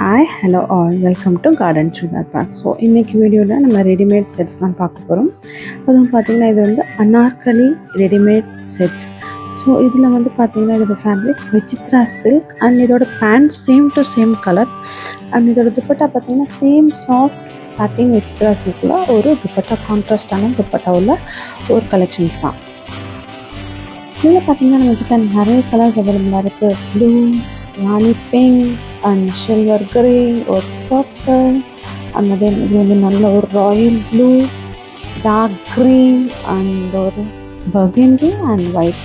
Hi hello all welcome to garden sugar park. So இன்றைக்கி வீடியோவில் நம்ம ரெடிமேட் செட்ஸ் தான் பார்க்க போகிறோம். அதுவும் பார்த்திங்கன்னா இது வந்து அனார்கலி ரெடிமேட் செட்ஸ். ஸோ இதில் வந்து பார்த்திங்கன்னா இதோட ஃபேப்ரிக் விசித்ரா சில்க் அண்ட் இதோட pant same to same colour and இதோட துப்பட்டா பார்த்திங்கன்னா சேம் சாஃப்ட் சாட்டின் விசித்ரா சில்கில் ஒரு துப்பட்டா கான்ட்ராஸ்டான துப்பட்டா உள்ள ஒரு கலெக்ஷன்ஸ் தான். இதில் பார்த்திங்கன்னா நம்மக்கிட்ட நிறைய கலர்ஸ் அவைலபிளாக இருக்குது. Blue, rani pink and silver grey, ஒரு பர்பிள், அண்ட் அதே இது வந்து நல்ல ஒரு royal blue, dark green and ஒரு பர்கண்டி அண்ட் ஒயிட்.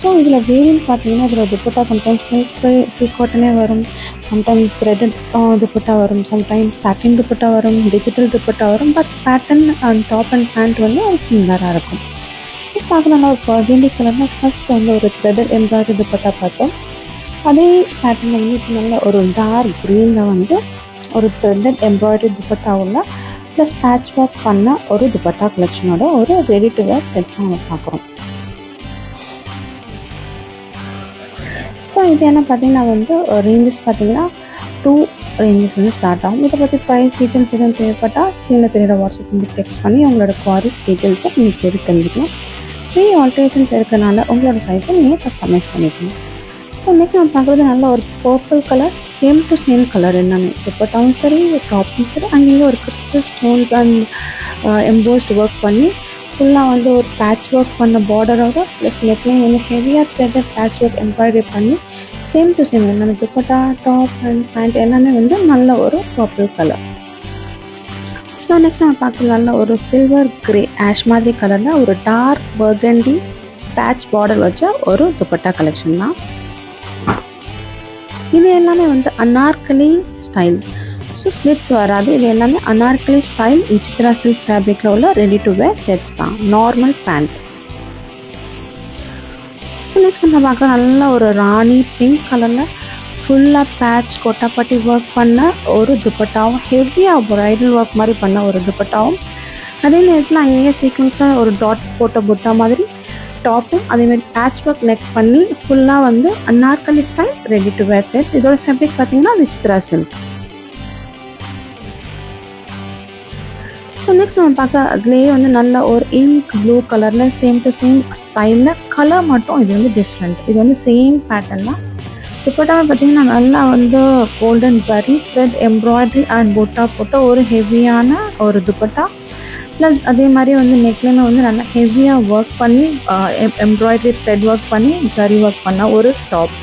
ஸோ இதில் வேரியன்ட் பார்த்தீங்கன்னா இதில் துப்பட்டா சம்டைம்ஸ் சில்க் காட்டனே வரும், சம்டைம்ஸ் த்ரெட்டட் துப்பட்டா வரும், சம்டைம்ஸ் சாட்டின் துப்பட்டா வரும், டிஜிட்டல் துப்பட்டா வரும். But pattern and top and pant வந்து ஒரு சிமிலராக இருக்கும். இப்போ பார்க்கலாம் ஒரு பர்கண்டி கலர்னால் ஃபர்ஸ்ட் வந்து ஒரு த்ரெட்டட் எம்ப்ராய்டரி துப்பட்டா பார்த்தோம். அதே பேட்டர்னில் வந்து இப்போ நல்ல ஒரு டார்க் க்ரீனில் வந்து ஒரு த்ரெட்டட் எம்ப்ராய்டரி துப்பட்டா உள்ள ப்ளஸ் பேட்ச் ஒர்க் பண்ண ஒரு துப்பட்டா கலெக்ஷனோட ஒரு ரெடி டு வேர் செட்ஸ் தான் நம்ம பார்க்குறோம். ஸோ இது என்ன பார்த்தீங்கன்னா வந்து ரேஞ்சஸ் பார்த்தீங்கன்னா 2 ரேஞ்சஸ் வந்து ஸ்டார்ட் ஆகும். இதை பற்றி ப்ரைஸ் டீட்டெயில்ஸ் எதுவும் தேவைப்பட்டால் ஸ்க்ரீனில் தெரியுற வாட்ஸ்அப் வந்து டெக்ஸ்ட் பண்ணி உங்களோட குவாரிஸ் டீட்டெயில்ஸை நீங்கள் கேட்டு தெரிஞ்சுக்கலாம். ஃப்ரீ ஆல்ட்ரேஷன்ஸ் இருக்கிறனால உங்களோட சைஸை நீங்கள் கஸ்டமைஸ் பண்ணிக்கலாம். ஸோ நெக்ஸ்ட் நம்ம பார்க்குறது நல்ல ஒரு purple colour, same to same colour எல்லாமே துப்பட்டாவும் சரி டாப்பும் சரி. அங்கேயும் ஒரு crystal stones and embossed work பண்ணி ஃபுல்லாக வந்து ஒரு பேட்ச் ஒர்க் பண்ண பார்டரோட ப்ளஸ் நெக்லைன் வந்து ஹெவியாக த்ரெட்டட் பேட்ச் ஒர்க் எம்ப்ராய்டரி பண்ணி சேம் டு சேம் எல்லாமே துப்பட்டா டாப் அண்ட் பேண்ட் எல்லாமே வந்து நல்ல ஒரு பர்பிள் கலர். ஸோ நெக்ஸ்ட் நம்ம பார்க்குறது நல்ல ஒரு சில்வர் கிரே ஆஷ் மாதிரி கலரில் ஒரு டார்க் பர்கண்டி பேட்ச் பார்டர் வச்ச ஒரு துப்பட்டா கலெக்ஷன் தான். இது எல்லாமே வந்து அனார்கலி ஸ்டைல். ஸோ ஸ்லிட்ஸ் வராது. இது எல்லாமே அனார்கலி ஸ்டைல் விசித்ரா சில்க் ஃபேப்ரிக்கில் உள்ள ரெடி டு வேர் செட்ஸ் தான். Normal pant. நெக்ஸ்ட் நம்ம பார்க்க நல்ல ஒரு ராணி பிங்க் கலரில் ஃபுல்லாக பேட்ச் கொட்டாப்பட்டி ஒர்க் பண்ண ஒரு துப்பட்டாவும் ஹெவியாக ப்ரைடல் ஒர்க் மாதிரி பண்ண ஒரு துப்பட்டாவும் அதே நேரத்தில் அங்கேயே சீக்வன்ஸில் ஒரு டாட் போட்ட புட்டா மாதிரி டாப்பும் அதேமாதிரி பேட்ச் ஒர்க் நெக் பண்ணி ஃபுல்லாக வந்து Anarkali style ready to wear sets. இதோட ஃபேப்ரிக் பார்த்தீங்கன்னா விசித்ரா சில்க். ஸோ நெக்ஸ்ட் நம்ம பார்க்க அதுலேயே வந்து நல்ல ஒரு இங்க் ப்ளூ கலரில் சேம் டு சேம் ஸ்டைலில் கலர் மட்டும் இது வந்து டிஃப்ரெண்ட். இது வந்து சேம் பேட்டர்ன் தான். துப்பட்டாவை பார்த்தீங்கன்னா நல்லா வந்து golden zari thread embroidery and புட்டா போட்ட ஒரு ஹெவியான ஒரு துப்பட்டா ப்ளஸ் அதே மாதிரி வந்து நெக்லைனை வந்து நல்லா ஹெவியாக ஒர்க் பண்ணி எம்ப்ராய்டரி த்ரெட் ஒர்க் பண்ணி ஜரி ஒர்க் பண்ண ஒரு டாப்.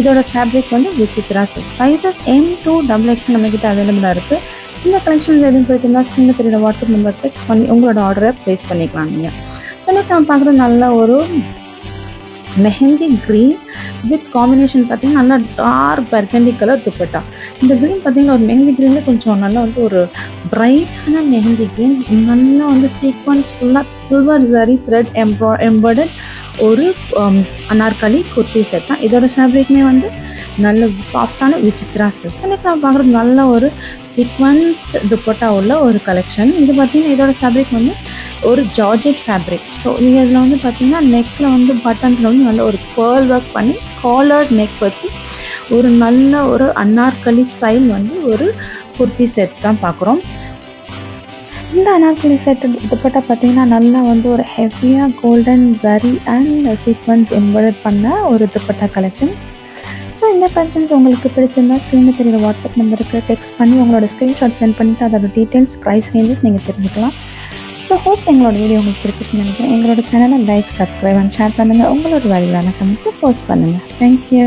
இதோட ஃபேப்ரிக் வந்து விசித்ரா சில்க். சைஸஸ் M2XXL நம்மக்கிட்ட அவைலபிளாக இருக்குது. இந்த கலெக்ஷன்ஸ் எதுவும் போயிட்டுருந்தா ஸ்க்ரீனில் தெரியுற வாட்ஸ்அப் நம்பர் டெக்ஸ்ட் பண்ணி உங்களோட ஆர்டரை ப்ளேஸ் பண்ணிக்கலாம் நீங்கள். ஸோ நெக்ஸ்ட் நம்ம பார்க்குறது நல்ல ஒரு மெஹந்தி க்ரீன் வித் காம்பினேஷன் பார்த்தீங்கன்னா நல்லா டார்க் பர்கண்டி கலர் துப்பட்டா. இந்த க்ரீன் பார்த்தீங்கன்னா ஒரு மெஹந்தி க்ரீனில் கொஞ்சம் நல்லா வந்து ஒரு பிரைட்டான மெஹந்தி க்ரீன் நல்லா வந்து சீக்வன்ஸ் ஃபுல்லாக சில்வர் ஜரி த்ரெட் எம்பர்டட் ஒரு அனார்கலி குர்த்தி செட் தான். இதோட ஃபேப்ரிக்குமே வந்து நல்ல சாஃப்டான விசித்ரா சில்க். எனக்கு நான் பார்க்குறது நல்ல ஒரு சீக்வன்ஸ்ட் துப்பட்டா உள்ள ஒரு கலெக்ஷன். இது பார்த்திங்கன்னா இதோட ஃபேப்ரிக் வந்து ஒரு ஜார்ஜெட் ஃபேப்ரிக். ஸோ நீங்கள் இதில் வந்து பார்த்திங்கன்னா நெக்கில் வந்து பட்டன்ஸில் வந்து நல்ல ஒரு பேர்ல் ஒர்க் பண்ணி காலர்ட் நெக் வச்சு ஒரு நல்ல ஒரு அனார்கலி ஸ்டைல் வந்து ஒரு குர்த்தி செட் தான் பார்க்குறோம். இந்த அனார்கலி செட் துப்பட்டா பார்த்திங்கன்னா நல்லா வந்து ஒரு ஹெவியாக golden zari and sequence embedded பண்ண ஒரு துப்பட்டா கலெக்ஷன்ஸ். ஸோ இந்த கலெக்ஷன்ஸ் உங்களுக்கு பிடிச்சிருந்தா ஸ்க்ரீனில் தெரியுற வாட்ஸ்அப் நம்பருக்கு டெக்ஸ்ட் பண்ணி உங்களோட ஸ்க்ரீன்ஷாட் சென்ட் பண்ணிவிட்டு அதோட டீட்டெயில்ஸ் ப்ரைஸ் ரேஞ்சஸ் நீங்கள் தெரிஞ்சுக்கலாம். ஸோ ஹோப் எங்களோட வீடியோ உங்களுக்கு பிடிச்சிருக்குன்னு நினைக்கிறேன். எங்களோட சேனலை லைக், சப்ஸ்கிரைப் அண்ட் ஷேர் பண்ணுங்கள். உங்களோட வேல்யூவான கமெண்ட்ஸை போஸ்ட் பண்ணுங்கள். தேங்க்யூ.